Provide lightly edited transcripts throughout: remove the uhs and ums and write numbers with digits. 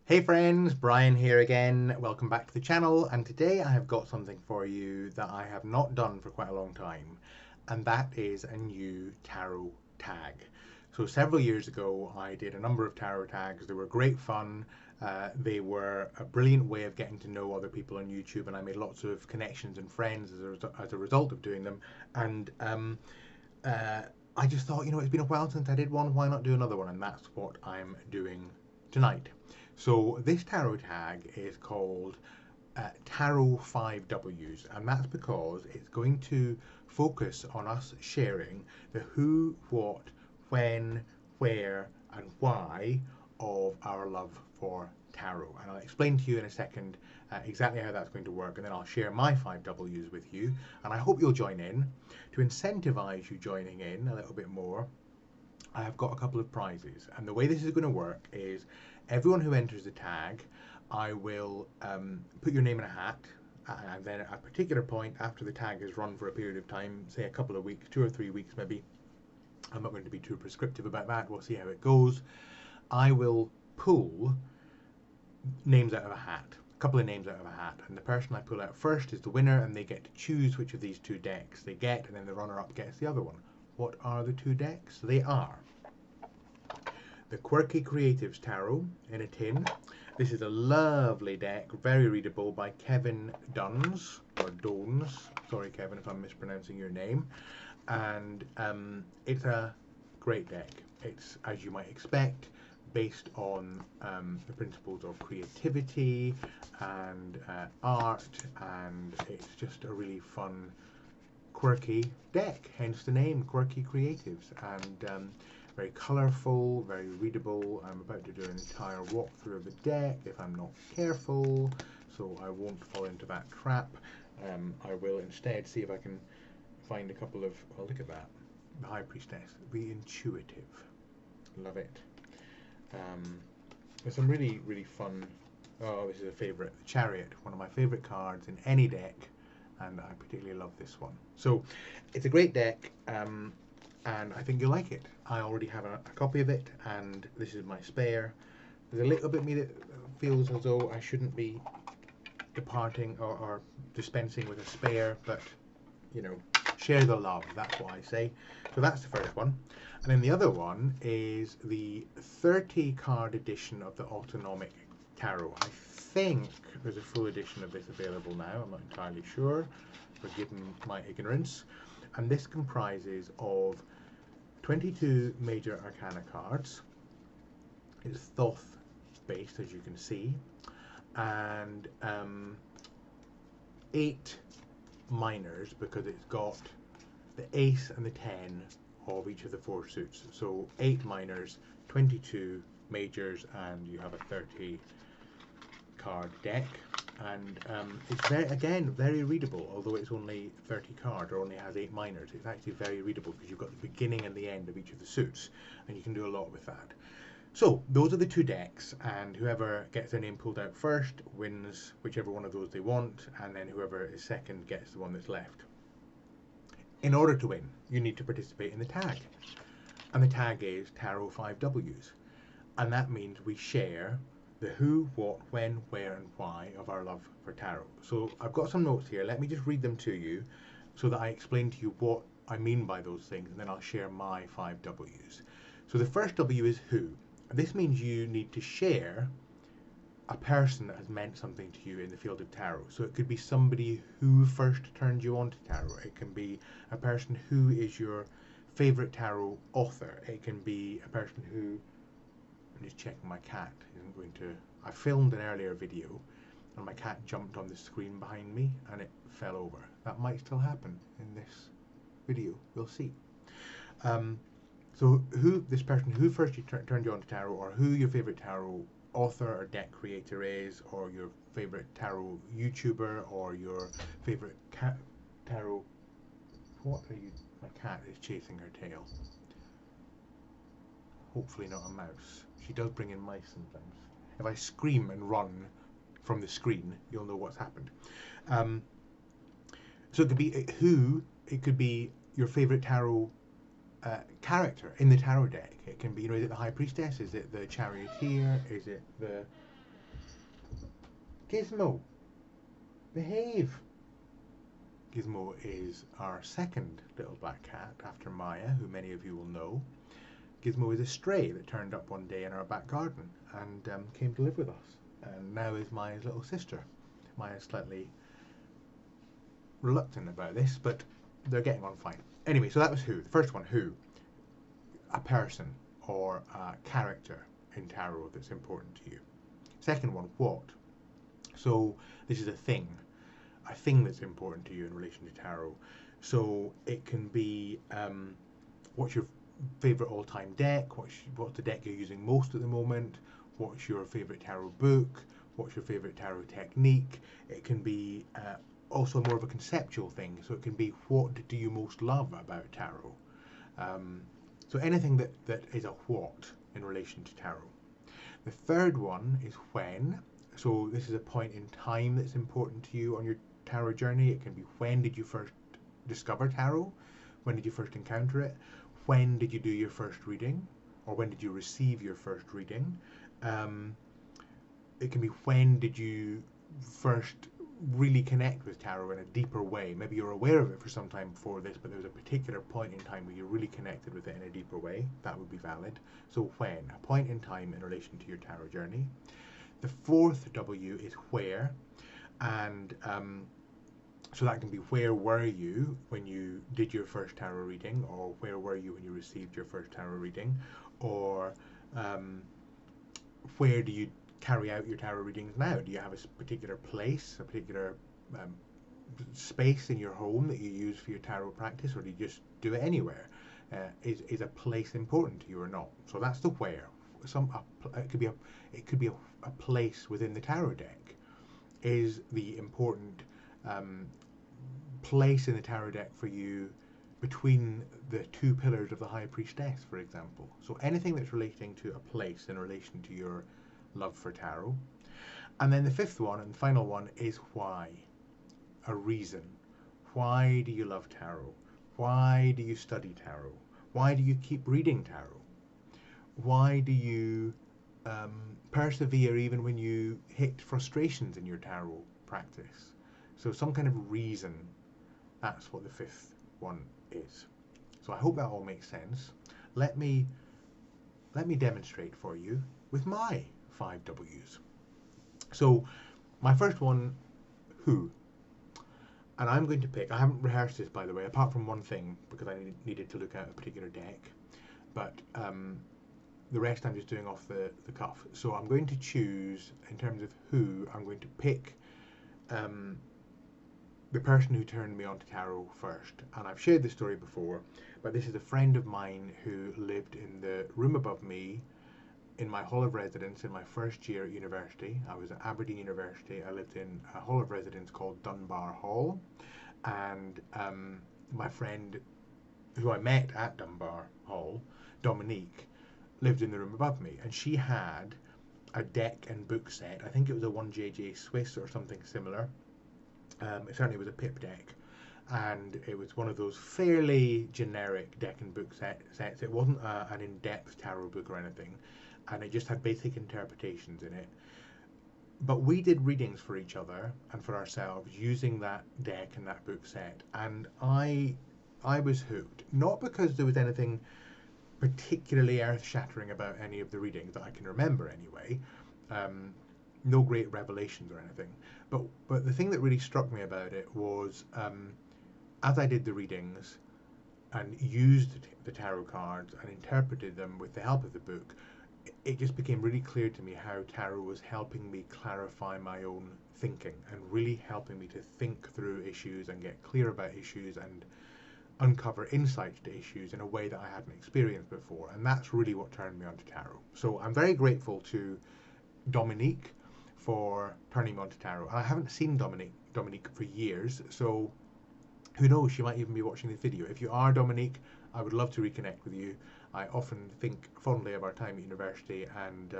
Hey friends, Brian here again. Welcome back to the channel, and today I have got something for you that I have not done for quite a long time, and that is a new tarot tag. So several years ago I did a number of tarot tags. They were great fun. They were a brilliant way of getting to know other people on YouTube, and I made lots of connections and friends as a result of doing them. And uh, I just thought, it's been a while since I did one, why not do another one? And that's what I'm doing tonight. So this tarot tag is called Tarot 5Ws, and that's because it's going to focus on us sharing the who, what, when, where, and why of our love for tarot. And I'll explain to you in a second exactly how that's going to work, and then I'll share my 5Ws with you. And I hope you'll join in. To incentivize you joining in a little bit more, I have got a couple of prizes. And the way this is going to work is everyone who enters the tag, I will put your name in a hat, and then at a particular point after the tag is run for a period of time, say a couple of weeks, 2 or 3 weeks maybe, I'm not going to be too prescriptive about that, we'll see how it goes, I will pull names out of a hat, a couple of names out of a hat, and the person I pull out first is the winner, and they get to choose which of these two decks they get, and then the runner-up gets the other one. What are the two decks? They are the Quirky Creatives Tarot in a tin. This is a lovely deck, very readable, by Kevin Duns, or Dones. Sorry, Kevin, if I'm mispronouncing your name. And it's a great deck. It's, as you might expect, based on the principles of creativity and art, and it's just a really fun, quirky deck, hence the name, Quirky Creatives. And very colourful, very readable. I'm about to do an entire walkthrough of the deck if I'm not careful, so I won't fall into that trap. I will instead see if I can find a couple of, oh look at that, the High Priestess, be intuitive, love it. There's some really, really fun, oh this is a favourite, the Chariot, one of my favourite cards in any deck, and I particularly love this one. So it's a great deck, and I think you'll like it. I already have a copy of it, and this is my spare. There's a little bit of me that feels as though I shouldn't be departing or dispensing with a spare, but share the love, that's what I say. So that's the first one. And then the other one is the 30 card edition of the Autonomic Tarot. I think there's a full edition of this available now, I'm not entirely sure, forgive my ignorance. And this comprises of 22 major arcana cards. It's Thoth based, as you can see, and 8 minors, because it's got the ace and the 10 of each of the 4 suits. So 8 minors, 22 majors, and you have a 30 card deck. And it's very readable, although it's only 30 cards or only has 8 minors. It's actually very readable because you've got the beginning and the end of each of the suits, and you can do a lot with that. So those are the 2 decks, and whoever gets their name pulled out first wins whichever one of those they want, and then whoever is second gets the one that's left. In order to win, you need to participate in the tag, and the tag is Tarot 5Ws, and that means we share the who, what, when, where, and why of our love for tarot. So I've got some notes here. Let me just read them to you so that I explain to you what I mean by those things, and then I'll share my 5Ws. So the first W is who. This means you need to share a person that has meant something to you in the field of tarot. So it could be somebody who first turned you on to tarot. It can be a person who is your favourite tarot author. It can be a person who, I'm just checking my cat isn't going to, I filmed an earlier video and my cat jumped on the screen behind me and it fell over. That might still happen in this video, we'll see. So who, this person who first turned you on to tarot, or who your favourite tarot author or deck creator is, or your favourite tarot YouTuber, or your favourite tarot, what are you, my cat is chasing her tail. Hopefully not a mouse. She does bring in mice sometimes. If I scream and run from the screen, you'll know what's happened. So it could be who, it could be your favourite tarot character in the tarot deck. It can be, is it the High Priestess? Is it the Charioteer? Is it the Gizmo, behave. Gizmo is our second little black cat after Maya, who many of you will know. Gizmo is a stray that turned up one day in our back garden and came to live with us, and now is Maya's little sister. Maya's slightly reluctant about this, but they're getting on fine. Anyway, so that was who. The first one, who. A person or a character in tarot that's important to you. Second one, what. So this is a thing that's important to you in relation to tarot. So it can be what's your favourite all-time deck, what's the deck you're using most at the moment, what's your favourite tarot book, what's your favourite tarot technique. It can be also more of a conceptual thing, so it can be what do you most love about tarot. So anything that is a what in relation to tarot. The third one is when. So this is a point in time that's important to you on your tarot journey. It can be when did you first discover tarot? When did you first encounter it? When did you do your first reading? Or when did you receive your first reading? It can be when did you first really connect with tarot in a deeper way. Maybe you're aware of it for some time before this, but there was a particular point in time where you really connected with it in a deeper way. That would be valid. So when, a point in time in relation to your tarot journey. The fourth W is where, and so that can be where were you when you did your first tarot reading, or where were you when you received your first tarot reading, or where do you carry out your tarot readings now? Do you have a particular place, a particular space in your home that you use for your tarot practice, or do you just do it anywhere? Is a place important to you or not? So that's the where. It could be a place within the tarot deck. Is the important place in the tarot deck for you between the two pillars of the High Priestess, for example? So anything that's relating to a place in relation to your love for tarot. And then the fifth one and final one is why. A reason. Why do you love tarot? Why do you study tarot? Why do you keep reading tarot? Why do you persevere even when you hit frustrations in your tarot practice? So some kind of reason. That's what the fifth one is. So I hope that all makes sense. Let me demonstrate for you with my 5 W's. So my first one, who. And I'm going to pick, I haven't rehearsed this by the way, apart from one thing, because I needed to look at a particular deck. But the rest I'm just doing off the cuff. So I'm going to choose, in terms of who, I'm going to pick the person who turned me on to tarot first. And I've shared this story before, but this is a friend of mine who lived in the room above me in my hall of residence in my first year at university. I was at Aberdeen University. I lived in a hall of residence called Dunbar Hall, and my friend who I met at Dunbar Hall, Dominique, lived in the room above me, and she had a deck and book set. I think it was a 1JJ Swiss or something similar. It certainly was a pip deck, and it was one of those fairly generic deck and book sets. It wasn't an in-depth tarot book or anything, and it just had basic interpretations in it. But we did readings for each other and for ourselves using that deck and that book set, and I was hooked. Not because there was anything particularly earth-shattering about any of the readings that I can remember anyway. No great revelations or anything. But the thing that really struck me about it was as I did the readings and used the tarot cards and interpreted them with the help of the book, it just became really clear to me how tarot was helping me clarify my own thinking and really helping me to think through issues and get clear about issues and uncover insights to issues in a way that I hadn't experienced before. And that's really what turned me onto tarot. So I'm very grateful to Dominique for turning me onto tarot. And I haven't seen Dominique for years, so who knows, she might even be watching this video. If you are Dominique, I would love to reconnect with you. I often think fondly of our time at university, and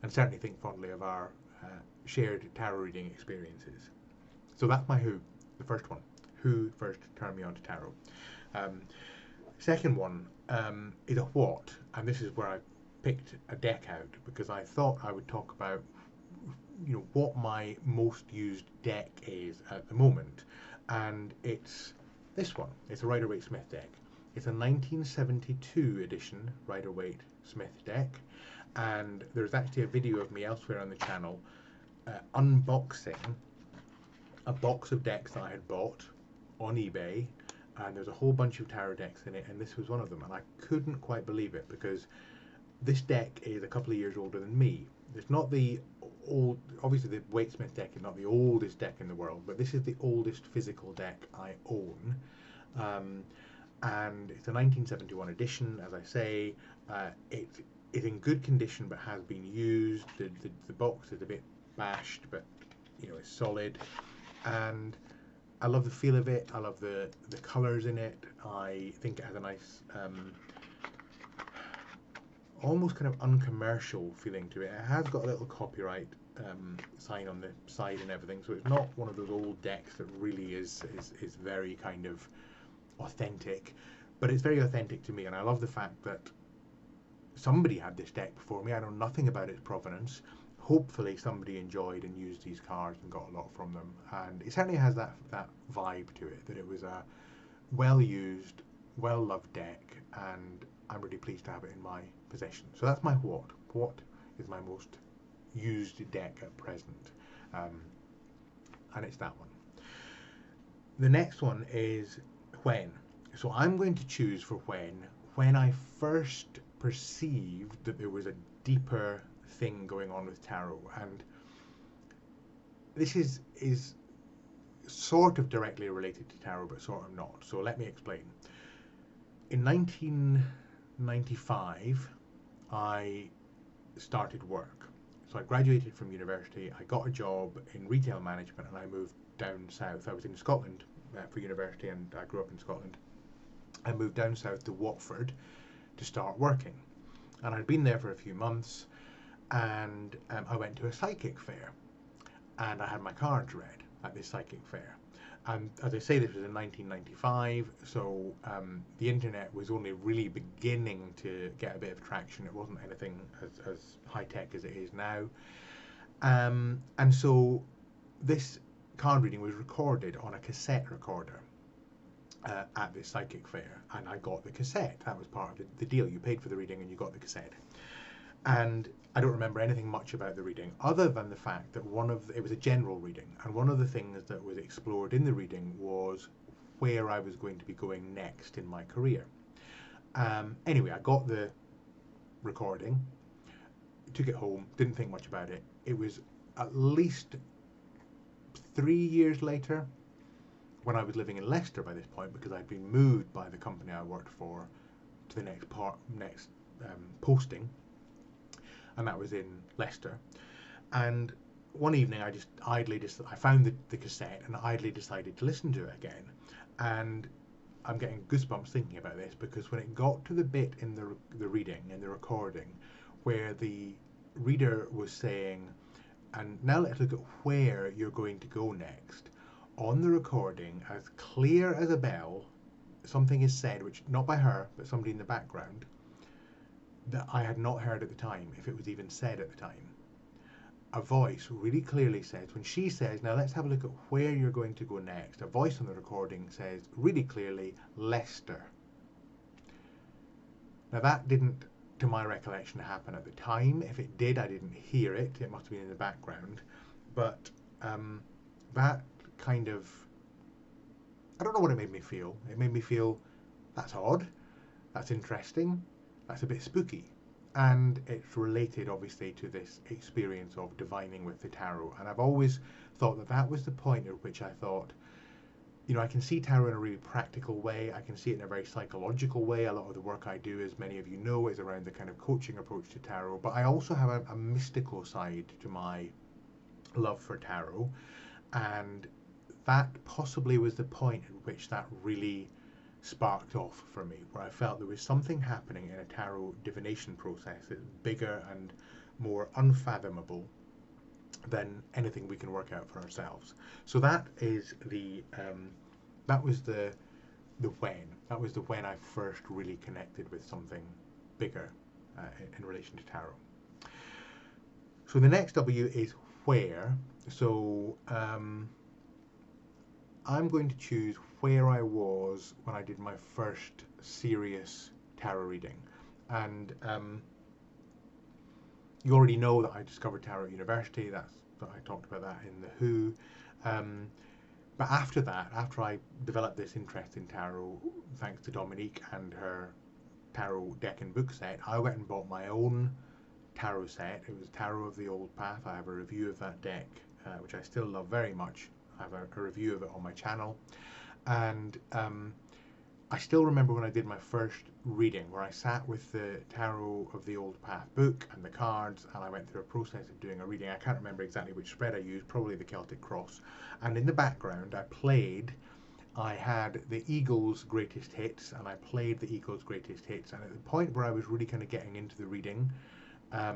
certainly think fondly of our shared tarot reading experiences. So that's my who, the first one. Who first turned me on to tarot. Second one is a what, and this is where I picked a deck out because I thought I would talk about what my most used deck is at the moment, and it's this one. It's a Rider-Waite-Smith deck. It's a 1972 edition Rider-Waite-Smith deck, and there's actually a video of me elsewhere on the channel unboxing a box of decks that I had bought on eBay, and there's a whole bunch of tarot decks in it, and this was one of them, and I couldn't quite believe it because this deck is a couple of years older than me. It's not the old, obviously the Waite-Smith deck is not the oldest deck in the world, but this is the oldest physical deck I own. And it's a 1971 edition, as I say. It is in good condition but has been used. The box is a bit bashed, but it's solid, and I love the feel of it. I love the colours in it. I think it has a nice almost kind of uncommercial feeling to it. It has got a little copyright sign on the side and everything, so it's not one of those old decks that really is very kind of authentic, but it's very authentic to me, and I love the fact that somebody had this deck before me. I know nothing about its provenance. Hopefully somebody enjoyed and used these cards and got a lot from them, and it certainly has that vibe to it, that it was a well used, well loved deck, and I'm really pleased to have it in my possession. So that's my what. What is my most used deck at present? And it's that one. The next one is when. So I'm going to choose for when I first perceived that there was a deeper thing going on with tarot, and this is sort of directly related to tarot but sort of not. So let me explain. In 1995 I started work. So I graduated from university, I got a job in retail management, and I moved down south. I was in Scotland for university, and I grew up in Scotland. I moved down south to Watford to start working, and I'd been there for a few months, and I went to a psychic fair, and I had my cards read at this psychic fair. And as I say, this was in 1995, so the internet was only really beginning to get a bit of traction. It wasn't anything as high-tech as it is now. And so this card reading was recorded on a cassette recorder at this psychic fair, and I got the cassette. That was part of the deal. You paid for the reading and you got the cassette. And I don't remember anything much about the reading, other than the fact that it was a general reading, and one of the things that was explored in the reading was where I was going to be going next in my career. Anyway, I got the recording, took it home, didn't think much about it. It was at least 3 years later, when I was living in Leicester by this point, because I'd been moved by the company I worked for to the next posting, and that was in Leicester. And one evening I found the cassette and idly decided to listen to it again. And I'm getting goosebumps thinking about this, because when it got to the bit in the reading, in the recording, where the reader was saying, and now let's look at where you're going to go next, on the recording, as clear as a bell, something is said, which not by her, but somebody in the background, that I had not heard at the time, if it was even said at the time. A voice really clearly says, when she says, now let's have a look at where you're going to go next, a voice on the recording says really clearly, Leicester. Now that didn't, to my recollection, happen at the time. If it did, I didn't hear it. It must have been in the background. But that kind of, I don't know what it made me feel. It made me feel, that's odd, that's interesting, that's a bit spooky. And it's related obviously to this experience of divining with the tarot. And I've always thought that that was the point at which I thought, you know, I can see tarot in a really practical way. I can see it in a very psychological way. A lot of the work I do, as many of you know, is around the kind of coaching approach to tarot. But I also have a mystical side to my love for tarot. And that possibly was the point at which that really sparked off for me, where I felt there was something happening in a tarot divination process that's bigger and more unfathomable than anything we can work out for ourselves. So that is that was the when. That was the when I first really connected with something bigger in relation to tarot. So the next W is where. So I'm going to choose where I was when I did my first serious tarot reading. And you already know that I discovered tarot at university. I talked about that in the Who. But after that, after I developed this interest in tarot, thanks to Dominique and her tarot deck and book set, I went and bought my own tarot set. It was Tarot of the Old Path. I have a review of that deck, which I still love very much. I have a review of it on my channel. And I still remember when I did my first reading, where I sat with the Tarot of the Old Path book and the cards, and I went through a process of doing a reading. I can't remember exactly which spread I used, probably the Celtic Cross. And in the background, I had the Eagles' greatest hits, and I played the Eagles' greatest hits. And at the point where I was really kind of getting into the reading, I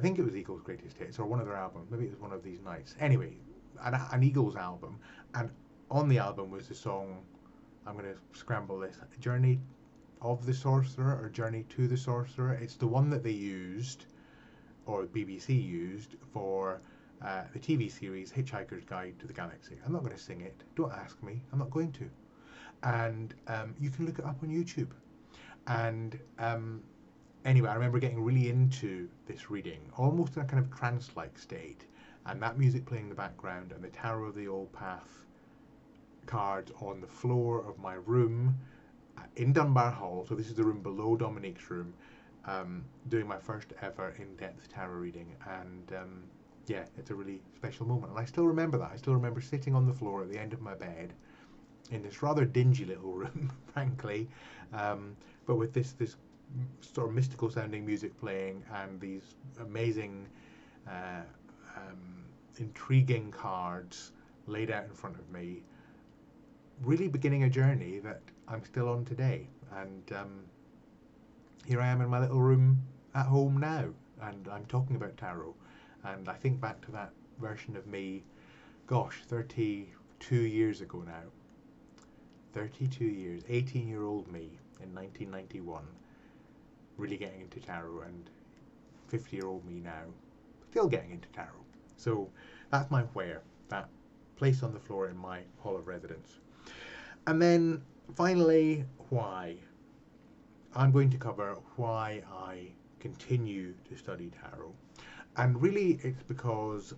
think it was Eagles' greatest hits, or one of their albums. Maybe it was One of These Nights. Anyway, an Eagles album, and on the album was the song, I'm going to scramble this, Journey of the Sorcerer or Journey to the Sorcerer. It's the one that they used, or BBC used, for the TV series Hitchhiker's Guide to the Galaxy. I'm not going to sing it. Don't ask me. I'm not going to. And you can look it up on YouTube. And anyway, I remember getting really into this reading, almost in a kind of trance-like state, and that music playing in the background, and the Tarot of the Old Path cards on the floor of my room in Dunbar Hall. So this is the room below Dominique's room, doing my first ever in-depth tarot reading. And yeah, it's a really special moment. And I still remember that. I still remember sitting on the floor at the end of my bed in this rather dingy little room, frankly, but with this sort of mystical sounding music playing and these amazing, intriguing cards laid out in front of me, really beginning a journey that I'm still on today. And here I am in my little room at home now, and I'm talking about tarot. And I think back to that version of me, gosh, 32 years ago now. 32 years, 18-year-old me in 1991, really getting into tarot, and 50-year-old me now, still getting into tarot. So that's my where, that place on the floor in my hall of residence. And then finally, why. I'm going to cover why I continue to study tarot. And really it's because,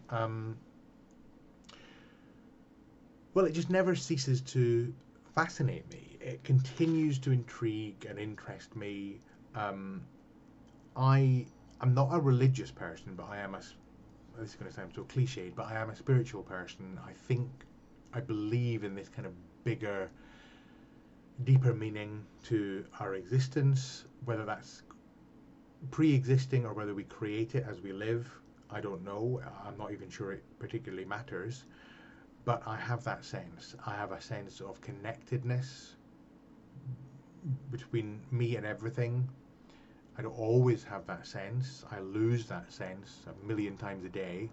well, it just never ceases to fascinate me. It continues to intrigue and interest me. I'm not a religious person, but this is going to sound so cliched, but I am a spiritual person. I believe in this kind of bigger, deeper meaning to our existence, whether that's pre-existing or whether we create it as we live. I don't know. I'm not even sure it particularly matters, but I have that sense. I have a sense of connectedness between me and everything. I don't always have that sense. I lose that sense a million times a day,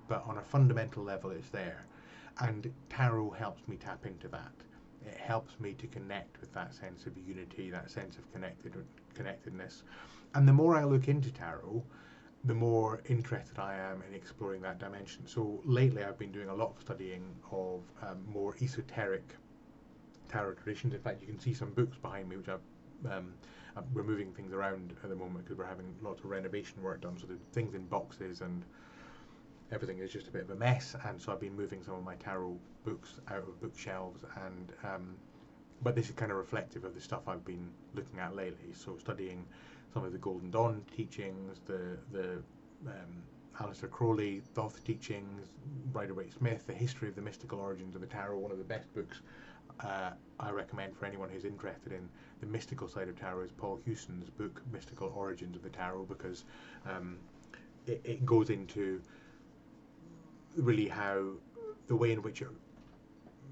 but on a fundamental level it's there. And tarot helps me tap into that. It helps me to connect with that sense of unity, that sense of connectedness. And the more I look into tarot, the more interested I am in exploring that dimension. So lately I've been doing a lot of studying of more esoteric tarot traditions. In fact, you can see some books behind me, which we're moving things around at the moment because we're having lots of renovation work done, so the things in boxes and everything is just a bit of a mess. And so I've been moving some of my tarot books out of bookshelves, and but this is kind of reflective of the stuff I've been looking at lately. So studying some of the Golden Dawn teachings, the Aleister Crowley Thoth teachings, Rider-Waite-Smith, the history of the mystical origins of the tarot. One of the best books I recommend for anyone who's interested in the mystical side of tarot is Paul Hewson's book Mystical Origins of the Tarot, because it goes into really how the way in which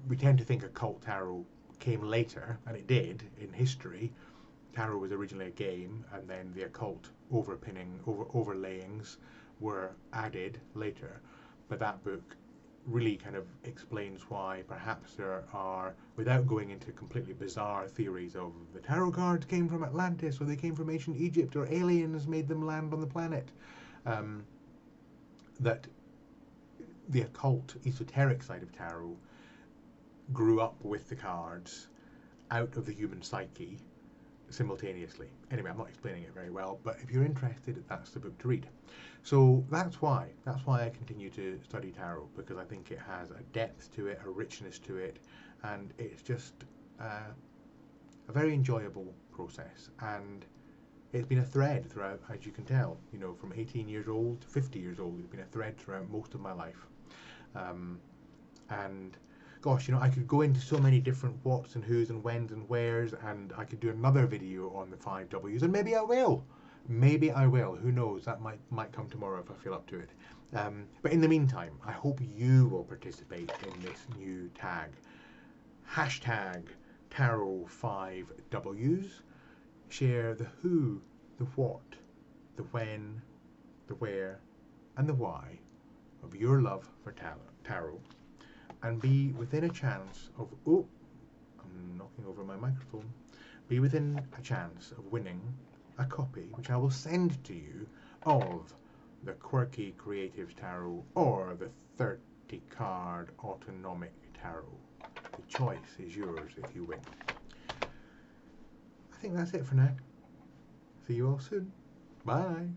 we tend to think occult tarot came later, and it did in history. Tarot was originally a game, and then the occult overlayings were added later. But that book really kind of explains why perhaps there are, without going into completely bizarre theories of the tarot cards came from Atlantis, or they came from ancient Egypt, or aliens made them land on the planet, that the occult, esoteric side of tarot grew up with the cards out of the human psyche simultaneously. Anyway, I'm not explaining it very well, but if you're interested, that's the book to read. So that's why I continue to study tarot, because I think it has a depth to it, a richness to it, and it's just a very enjoyable process. And it's been a thread throughout, as you can tell, you know, from 18 years old to 50 years old. It's been a thread throughout most of my life. And gosh, you know, I could go into so many different whats and who's and whens and wheres, and I could do another video on the 5 W's, and maybe I will. Maybe I will. Who knows? That might come tomorrow if I feel up to it. But in the meantime, I hope you will participate in this new tag. Hashtag Tarot 5 W's. Share the who, the what, the when, the where, and the why of your love for tarot, and be within a chance of, oh, I'm knocking over my microphone, be within a chance of winning a copy, which I will send to you, of the Quirky Creatives Tarot or the 30 card Autonomic Tarot. The choice is yours if you win. I think that's it for now. See you all soon. Bye.